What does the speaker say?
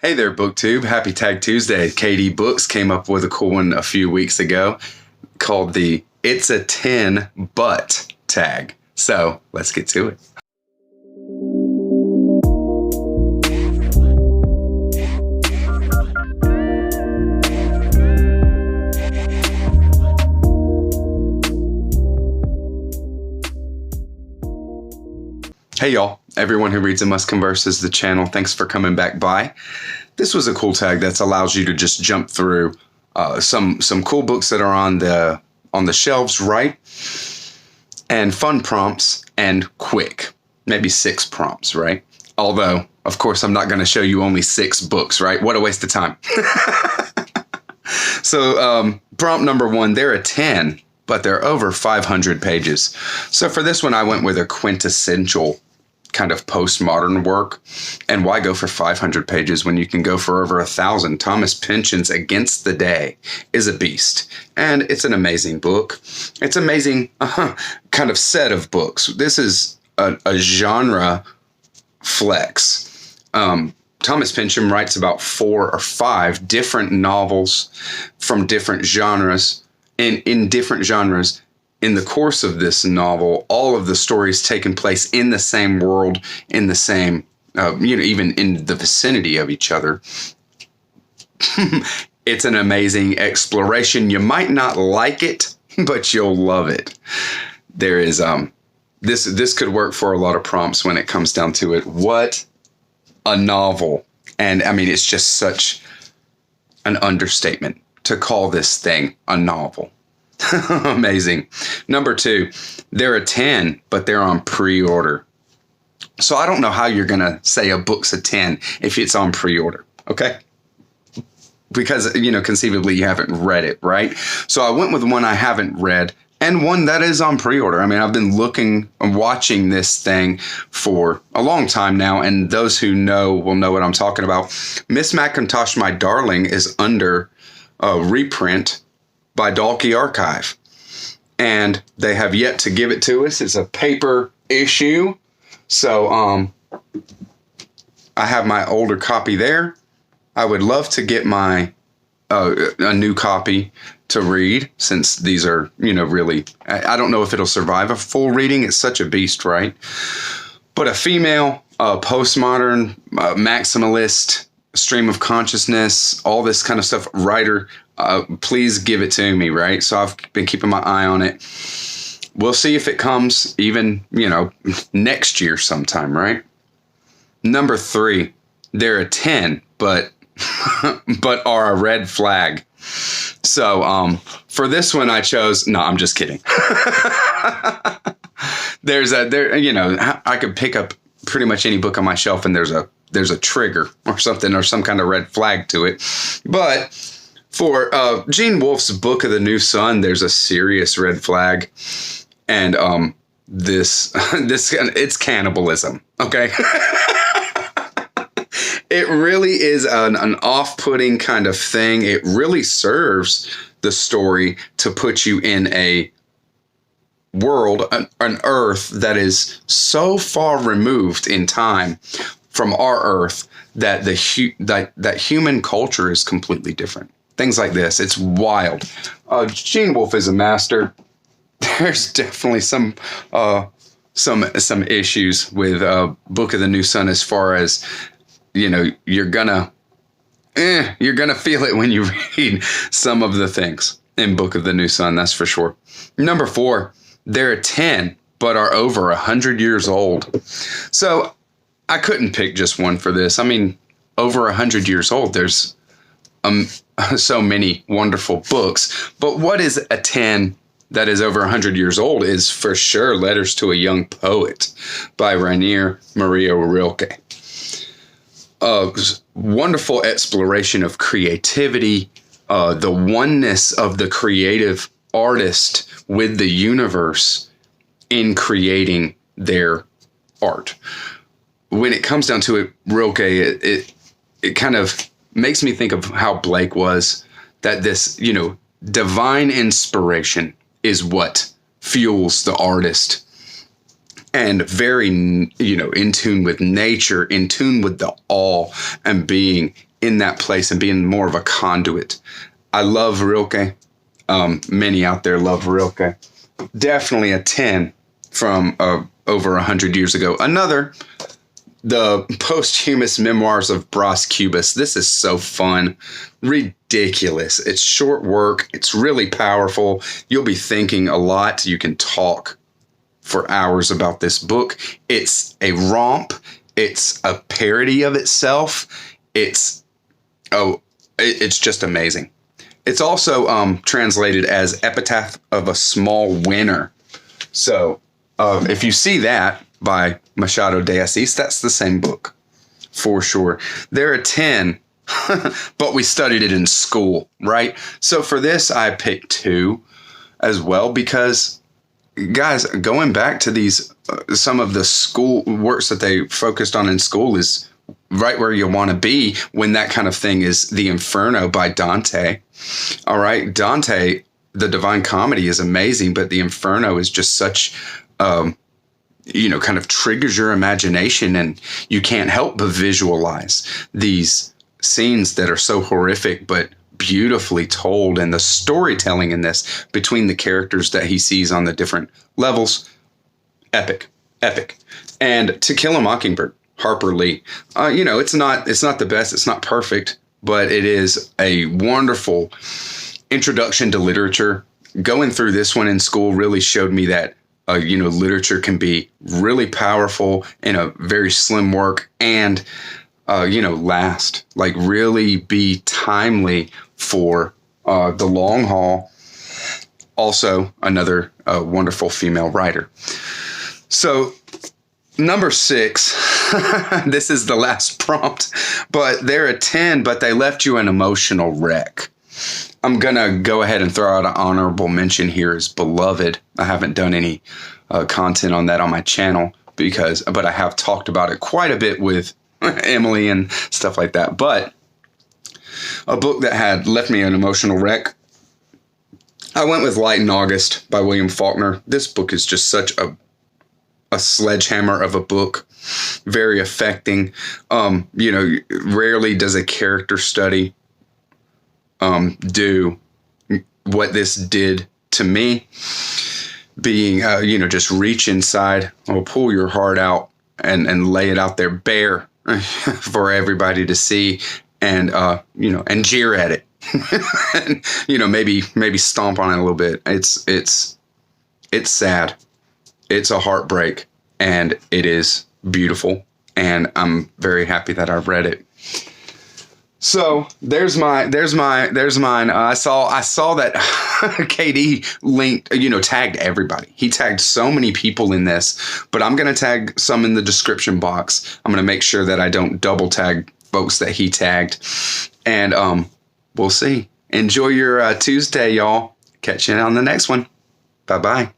Hey there, BookTube. Happy Tag Tuesday. KD Books came up with a cool one a few weeks ago called the It's a 10 But tag. So let's get to it. Hey y'all, everyone who reads and must converse is the channel. Thanks for coming back by. This was a cool tag that allows you to just jump through some cool books that are on the shelves, right? And fun prompts and quick, maybe 6 prompts, right? Although, of course, I'm not going to show you only 6 books, right? What a waste of time. So prompt number 1, there are 10, but they're over 500 pages. So for this one, I went with a quintessential kind of postmodern work. And why go for 500 pages when you can go for over 1,000? Thomas Pynchon's Against the Day is a beast. And it's an amazing book. It's amazing kind of set of books. This is a genre flex. Thomas Pynchon writes about 4 or 5 different novels from different genres, and in different genres. In the course of this novel, all of the stories taking place in the same world, in the same, even in the vicinity of each other. It's an amazing exploration. You might not like it, but you'll love it. There is, this could work for a lot of prompts when it comes down to it. What a novel. And I mean, it's just such an understatement to call this thing a novel. Amazing. Number 2, there are 10, but they're on pre-order. So I don't know how you're going to say a book's a 10 if it's on pre-order. Okay. Because, conceivably you haven't read it, right? So I went with one I haven't read and one that is on pre-order. I mean, I've been looking and watching this thing for a long time now. And those who know will know what I'm talking about. Miss Macintosh, My Darling is under reprint by Dalkey Archive, and they have yet to give it to us. It's a paper issue, so I have my older copy there. I would love to get my a new copy to read, since these are really, I don't know if it'll survive a full reading. It's such a beast, right? But a female postmodern maximalist, stream of consciousness, all this kind of stuff, writer. Please give it to me, right? So I've been keeping my eye on it. We'll see if it comes even, next year sometime, right? Number 3, there are 10, but are a red flag. So for this one, I chose. No, I'm just kidding. I could pick up pretty much any book on my shelf, and there's a trigger or something, or some kind of red flag to it, but for Gene Wolfe's Book of the New Sun, there's a serious red flag, and this it's cannibalism. Okay, it really is an off-putting kind of thing. It really serves the story to put you in a world, an Earth that is so far removed in time from our Earth that that human culture is completely different. Things like this. It's wild. Gene Wolfe is a master. There's definitely some issues with Book of the New Sun, as far as, you're gonna feel it when you read some of the things in Book of the New Sun. That's for sure. Number 4, there are 10, but are over 100 years old. So I couldn't pick just one for this. I mean, over 100 years old. There's so many wonderful books. But what is a 10 that is over 100 years old is for sure Letters to a Young Poet by Rainier Maria Rilke. Wonderful exploration of creativity, the oneness of the creative artist with the universe in creating their art. When it comes down to it, Rilke, it kind of makes me think of how Blake was, that this, divine inspiration is what fuels the artist. And very, in tune with nature, in tune with the all and being in that place and being more of a conduit. I love Rilke. Many out there love Rilke. Definitely a 10 from over 100 years ago. Another, the posthumous memoirs of Bras Cubas. This is so fun. Ridiculous. It's short work. It's really powerful. You'll be thinking a lot. You can talk for hours about this book. It's a romp. It's a parody of itself. It's just amazing. It's also translated as Epitaph of a Small Winner. So if you see that by Machado de Assis, that's the same book for sure. They're a 10, but we studied it in school, right? So for this, I picked 2 as well because, guys, going back to these, some of the school works that they focused on in school is right where you want to be when that kind of thing is The Inferno by Dante. All right. Dante, the Divine Comedy is amazing, but The Inferno is just such, kind of triggers your imagination, and you can't help but visualize these scenes that are so horrific, but beautifully told. And the storytelling in this between the characters that he sees on the different levels, epic. And To Kill a Mockingbird, Harper Lee. It's not the best. It's not perfect, but it is a wonderful introduction to literature. Going through this one in school really showed me that, literature can be really powerful in a very slim work and, last, like really be timely for the long haul. Also, another wonderful female writer. So, number 6, this is the last prompt, but they're a 10, but they left you an emotional wreck. I'm going to go ahead and throw out an honorable mention here as Beloved. I haven't done any content on that on my channel but I have talked about it quite a bit with Emily and stuff like that. But a book that had left me an emotional wreck, I went with Light in August by William Faulkner. This book is just such a sledgehammer of a book, very affecting. Rarely does a character study do what this did to me. Being, just reach inside, pull your heart out and lay it out there bare for everybody to see, and and jeer at it, and, maybe stomp on it a little bit. It's sad. It's a heartbreak, and it is beautiful, and I'm very happy that I read it. So there's mine. I saw that KD linked, tagged everybody. He tagged so many people in this, but I'm going to tag some in the description box. I'm going to make sure that I don't double tag folks that he tagged, and we'll see. Enjoy your Tuesday, y'all. Catch you on the next one. Bye-bye.